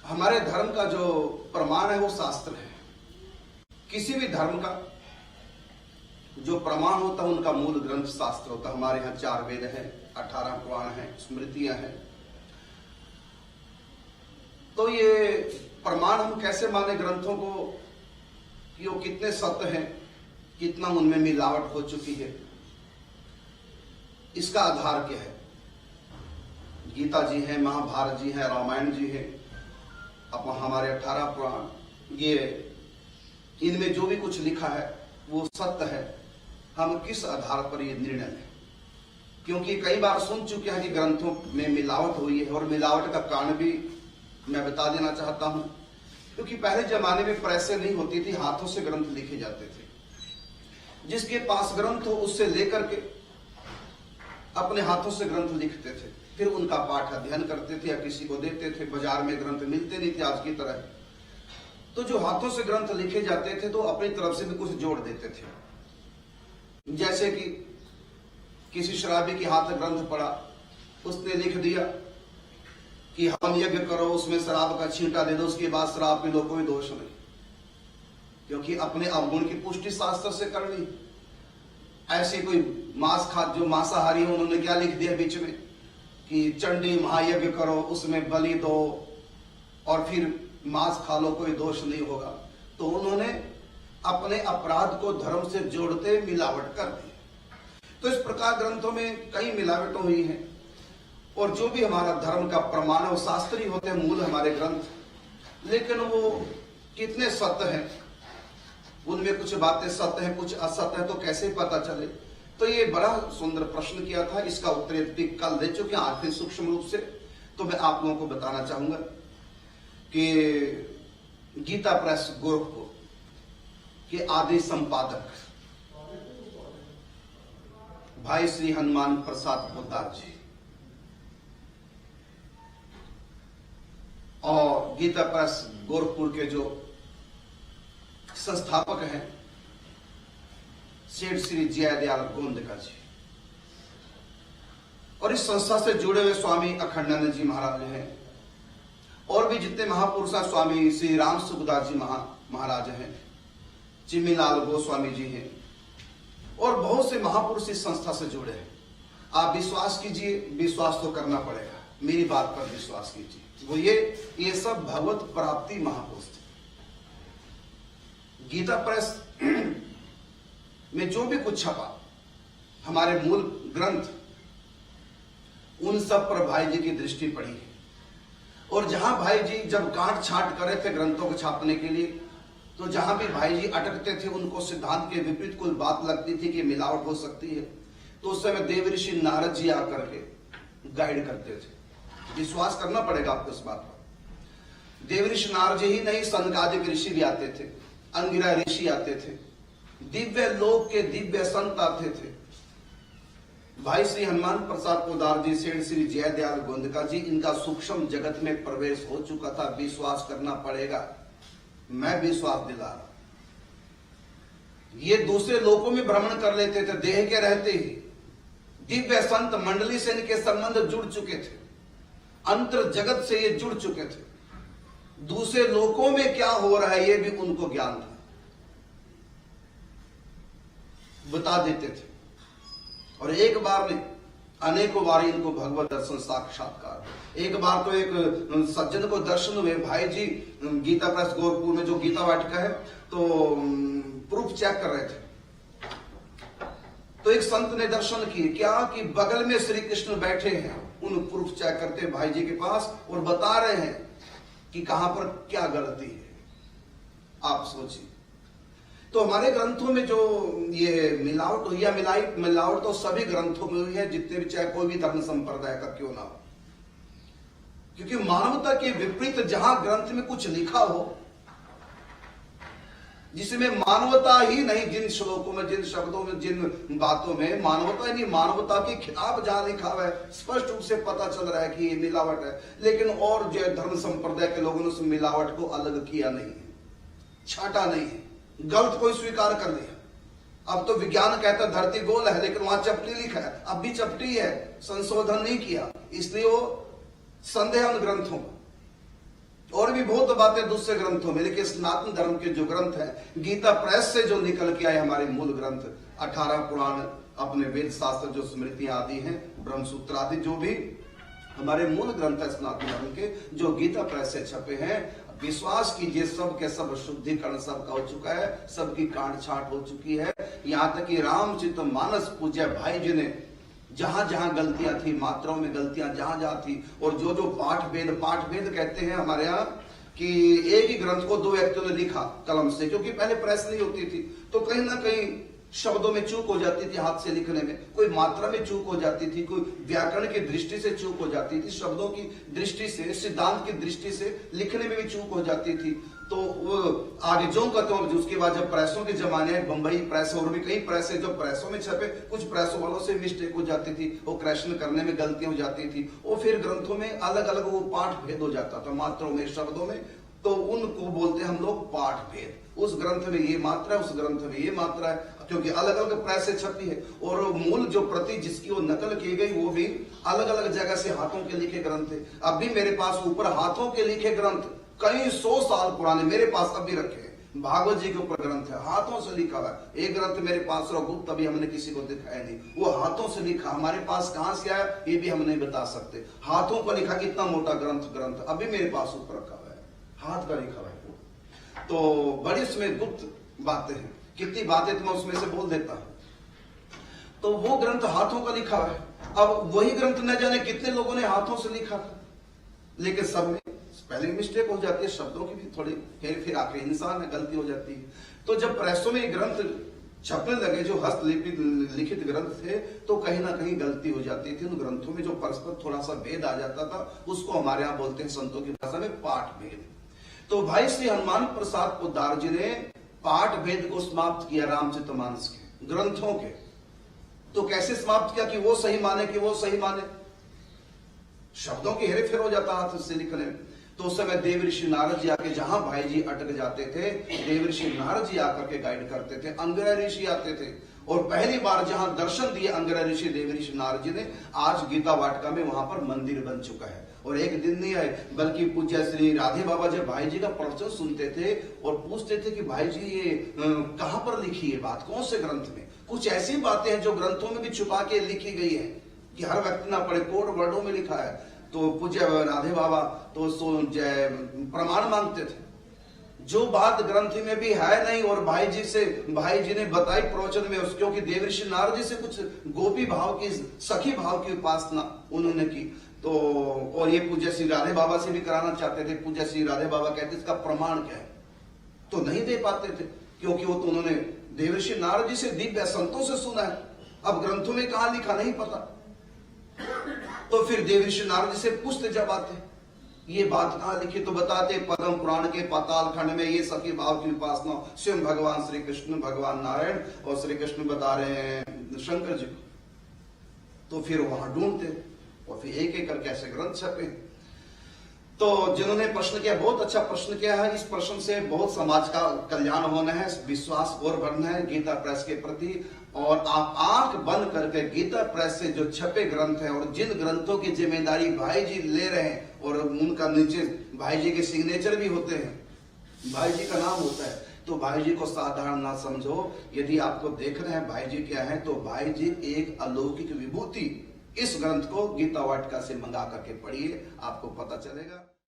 हमारे धर्म का जो प्रमाण है वो शास्त्र है। किसी भी धर्म का जो प्रमाण होता है उनका मूल ग्रंथ शास्त्र होता है। हमारे यहाँ 4 वेद हैं, 18 पुराण हैं, स्मृतियां हैं। तो ये प्रमाण हम कैसे माने ग्रंथों को कि वो कितने सत्य हैं, कितना उनमें मिलावट हो चुकी है, इसका आधार क्या है? गीता जी है, महाभारत जी है, रामायण जी है, अब हमारे 18 पुराण, ये इनमें जो भी कुछ लिखा है वो सत्य है। हम किस आधार पर ये निर्णय लें? क्योंकि कई बार सुन चुके हैं कि ग्रंथों में मिलावट हुई है, और मिलावट का कारण भी मैं बता देना चाहता हूं। क्योंकि पहले जमाने में प्रेसें नहीं होती थी, हाथों से ग्रंथ लिखे जाते थे। जिसके पास ग्रंथ हो उससे लेकर के अपने हाथों से ग्रंथ लिखते थे, फिर उनका पाठ अध्ययन करते थे या किसी को देते थे। बाजार में ग्रंथ मिलते नहीं थे आज की तरह, तो जो हाथों से ग्रंथ लिखे जाते थे तो अपनी तरफ से भी कुछ जोड़ देते थे। जैसे कि किसी शराबी के हाथ ग्रंथ पड़ा, उसने लिख दिया कि हम यज्ञ करो, उसमें शराब का छींटा दे दो, उसके बाद शराब पी लो, कोई दोष नहीं, क्योंकि अपने अवगुण की पुष्टि शास्त्र से कर ली। ऐसे कोई मांस खा, जो मांसाहारी है, उन्होंने क्या लिख दिया बीच में कि चंडी महायज्ञ करो, उसमें बलि दो और फिर मांस खा लो, कोई दोष नहीं होगा। तो उन्होंने अपने अपराध को धर्म से जोड़ते मिलावट कर दी। तो इस प्रकार ग्रंथों में कई मिलावटें हुई हैं, और जो भी हमारा धर्म का प्रमाण है वो शास्त्रीय होते हैं, मूल हमारे ग्रंथ। लेकिन वो कितने सत्य हैं, उनमें कुछ बातें सत्य हैं, कुछ असत्य है, तो कैसे पता चले? तो ये बड़ा सुंदर प्रश्न किया था, इसका उत्तर कल दे चुके हैं आखिर सूक्ष्म रूप से। तो मैं आप लोगों को बताना चाहूंगा कि गीता प्रेस गोरखपुर के आदि संपादक भाई श्री हनुमान प्रसाद पोद्दार जी और गीता प्रेस गोरखपुर के जो संस्थापक हैं सेठ श्री जयदयाल गोंदका जी, और इस संस्था से जुड़े हुए स्वामी अखंडानंद जी महाराज हैं, और भी जितने महापुरुष हैं, स्वामी श्री राम सुखदास जी महाराज हैं, चिम्मीलाल गोस्वामी जी हैं, और बहुत से महापुरुष इस संस्था से जुड़े हैं। आप विश्वास कीजिए, विश्वास तो करना पड़ेगा, मेरी बात पर विश्वास कीजिए। वो ये सब भगवत प्राप्ति महापुरुष थे। गीता प्रेस में जो भी कुछ छपा, हमारे मूल ग्रंथ, उन सब पर भाई जी की दृष्टि पड़ी है। और जहां भाई जी जब काट छांट करे थे ग्रंथों को छापने के लिए, तो जहां भी भाई जी अटकते थे, उनको सिद्धांत के विपरीत कोई बात लगती थी कि मिलावट हो सकती है, तो उस समय देव ऋषि नारद जी आकर के गाइड करते थे। विश्वास करना पड़ेगा आपको इस बात पर। देव ऋषि नारद जी ही नहीं, सनकादिक ऋषि भी आते थे, अंगिरा ऋषि आते थे, दिव्य लोक के दिव्य संत आते थे। भाई श्री हनुमान प्रसाद पोद्दार जी, सेठ श्री जयदयाल गोंदका जी, इनका सूक्ष्म जगत में प्रवेश हो चुका था। विश्वास करना पड़ेगा, मैं विश्वास दिला रहा। ये दूसरे लोकों में भ्रमण कर लेते थे, देह के रहते ही दिव्य संत मंडली से इनके संबंध जुड़ चुके थे, अंतर जगत से ये जुड़ चुके थे। दूसरे लोकों में क्या हो रहा है ये भी उनको ज्ञान था, बता देते थे। और एक बार में अनेकों बार इनको भगवत दर्शन साक्षात्कार। एक बार तो एक सज्जन को दर्शन हुए, भाई जी गीता प्रेस गोरखपुर में जो गीता वाटिका है, तो प्रूफ चेक कर रहे थे, तो एक संत ने दर्शन किए, क्या कि बगल में श्री कृष्ण बैठे हैं, उन प्रूफ चेक करते भाई जी के पास, और बता रहे हैं कि कहां पर क्या गलती है। आप सोचिए। तो हमारे ग्रंथों में जो ये मिलावट हुई, या मिलावट तो सभी ग्रंथों में हुई है, जितने भी, चाहे कोई भी धर्म संप्रदाय का क्यों ना हो। क्योंकि मानवता के विपरीत जहां ग्रंथ में कुछ लिखा हो जिसमें मानवता ही नहीं, जिन श्लोकों में, जिन शब्दों में, जिन बातों में मानवता ही नहीं, मानवता के खिलाफ जहां लिखा हुआ है, स्पष्ट रूप से पता चल रहा है कि ये मिलावट है। लेकिन और जो धर्म संप्रदाय के लोगों ने उस मिलावट को अलग किया नहीं है, छाटा नहीं है, गलत कोई स्वीकार कर लिया। अब तो विज्ञान कहता है धरती गोल है, लेकिन वहां चपटी लिखा है, अब भी चपटी है, संशोधन नहीं किया, इसलिए वो संदेह उन ग्रंथों में। और भी बहुत बातें दूसरे ग्रंथों में, लेकिन सनातन धर्म के जो ग्रंथ है, गीता प्रेस से जो निकल के आए हमारे मूल ग्रंथ, 18 पुराण, अपने वेद शास्त्र जो स्मृतियां आदि हैं, ब्रह्मसूत्र आदि, जो भी हमारे मूल ग्रंथ है सनातन धर्म के, जो गीता प्रेस से छपे हैं, विश्वास कीजिए सब के सब शुद्धिकरण सबका हो चुका है, सबकी काट छाट हो चुकी है। यहाँ तक कि रामचरित मानस पूज्य भाई जी ने जहां जहां गलतियां थी, मात्राओं में गलतियां जहां जहां थी, और जो जो पाठ भेद कहते हैं हमारे यहाँ, कि एक ही ग्रंथ को 2 व्यक्तियों ने लिखा कलम से, क्योंकि पहले प्रेस नहीं होती थी, तो कहीं ना कहीं शब्दों में चूक हो जाती थी, हाथ से लिखने में कोई मात्रा में चूक हो जाती थी, कोई व्याकरण की दृष्टि से चूक हो जाती थी, शब्दों की दृष्टि से, सिद्धांत की दृष्टि से लिखने में भी चूक हो जाती थी। तो वो आगे जो कहते हैं, उसके बाद जब प्रेसों के जमाने, बंबई प्रेस और भी कई प्रेस है, जो प्रेसों में छपे, कुछ प्रेसों वालों से मिस्टेक हो जाती थी, वो करेक्शन करने में गलतियां हो जाती थी, और फिर ग्रंथों में अलग अलग वो पाठ भेद हो जाता था, मात्राओं में, शब्दों में, तो उनको बोलते हैं हम लोग पाठ भेद। उस ग्रंथ में ये मात्रा है, उस ग्रंथ में ये मात्रा है, क्योंकि अलग अलग प्रेस से छपी है, और मूल जो प्रति जिसकी वो नकल की गई वो भी अलग अलग जगह से हाथों के लिखे ग्रंथ है। अब भी मेरे पास ऊपर हाथों के लिखे ग्रंथ कई 100 साल पुराने मेरे पास अभी रखे हैं। भागवत जी के ऊपर ग्रंथ है, हाथों से लिखा हुआ है। एक ग्रंथ मेरे पास गुप्त, अभी हमने किसी को दिखाया नहीं, वो हाथों से लिखा, हमारे पास कहां से आया ये भी हम नहीं बता सकते। हाथों का लिखा कितना मोटा ग्रंथ अभी मेरे पास ऊपर रखा हुआ है, हाथ का लिखा हुआ है। तो बड़ी उसमें गुप्त बातें हैं, कितनी बातें तो मैं उसमें से बोल देता हूं। तो वो ग्रंथ हाथों का लिखा है। अब वही ग्रंथ न जाने कितने लोगों ने हाथों से लिखा था, लेकिन सब में पहले मिस्टेक हो जाती है, शब्दों की भी थोड़ी हेर फेर, आखिर इंसान है, गलती हो जाती है। तो जब प्रेसों में ग्रंथ छपने लगे, जो हस्तलिखित लिखित ग्रंथ थे, तो कहीं ना कहीं गलती हो जाती थी। उन ग्रंथों में जो परस्पर थोड़ा सा भेद आ जाता था, उसको हमारे यहाँ बोलते हैं संतों की भाषा में पाठ भेद। तो भाई श्री हनुमान प्रसाद पोद्दार जी ने पाठ भेद को समाप्त किया रामचरितमानस के ग्रंथों के। तो कैसे समाप्त किया कि वो सही माने, कि वो सही माने, शब्दों की हेर फेर हो जाता हाथ से लिखने में। तो उस समय देव ऋषि नारद जी आके, जहां भाई जी अटक जाते थे, देव ऋषि नारद जी आकर के गाइड करते थे, अंगिरा ऋषि आते थे, और पहली बार जहां दर्शन दिए अंगिरा ऋषि देव ऋषि नारद जी ने, आज गीता वाटिका में वहां पर मंदिर बन चुका है। और एक दिन नहीं आए, बल्कि पूज्य श्री राधे बाबा जब भाई जी का प्रवचन सुनते थे और पूछते थे कि भाई जी ये कहां पर लिखी है बात, कौन से ग्रंथ में। कुछ ऐसी बातें हैं जो ग्रंथों में भी छुपा के लिखी गई है कि हर व्यक्ति ना पढ़े, कोड वर्डों में लिखा है। तो पूज्य राधे बाबा तो प्रमाण मांगते थे, जो बात ग्रंथ में भी है नहीं, और भाई जी ने बताई प्रवचन में उस, क्योंकि देव ऋषि नारद जी से कुछ गोपी भाव की, सखी भाव की उपासना उन्होंने की। तो और ये पूज्य श्री राधे बाबा से भी कराना चाहते थे। पूज्य श्री राधे बाबा कहते इसका प्रमाण क्या है, तो नहीं दे पाते थे, क्योंकि वो तो उन्होंने देव ऋषि नारद जी से, दिव्य संतों से सुना है। अब ग्रंथों में कहां लिखा नहीं पता, तो फिर देव ऋषि नारद जी से पूछते जब आते ये बात कहां लिखी, तो बताते पद्म पुराण के पाताल खंड में ये सखी भाव की उपासना स्वयं भगवान श्री कृष्ण, भगवान नारायण और श्री कृष्ण बता रहे हैं शंकर जी को। तो फिर वहां ढूंढते, और फिर एक एक करके ऐसे ग्रंथ छपे। तो जिन्होंने प्रश्न किया, बहुत अच्छा प्रश्न किया है। इस प्रश्न से बहुत समाज का कल्याण होना है, विश्वास और बढ़ना है गीता प्रेस के प्रति। और आप आंख बंद करके गीता प्रेस से जो छपे ग्रंथ हैं, और जिन ग्रंथों की जिम्मेदारी भाई जी ले रहे हैं, और उनका नीचे भाई जी के सिग्नेचर भी होते हैं, भाई जी का नाम होता है, तो भाई जी को साधारण ना समझो। यदि आपको देखना है भाई जी क्या है, तो भाई जी एक अलौकिक विभूति। इस ग्रंथ को गीता वाटिका से मंगा करके पढ़िए, आपको पता चलेगा।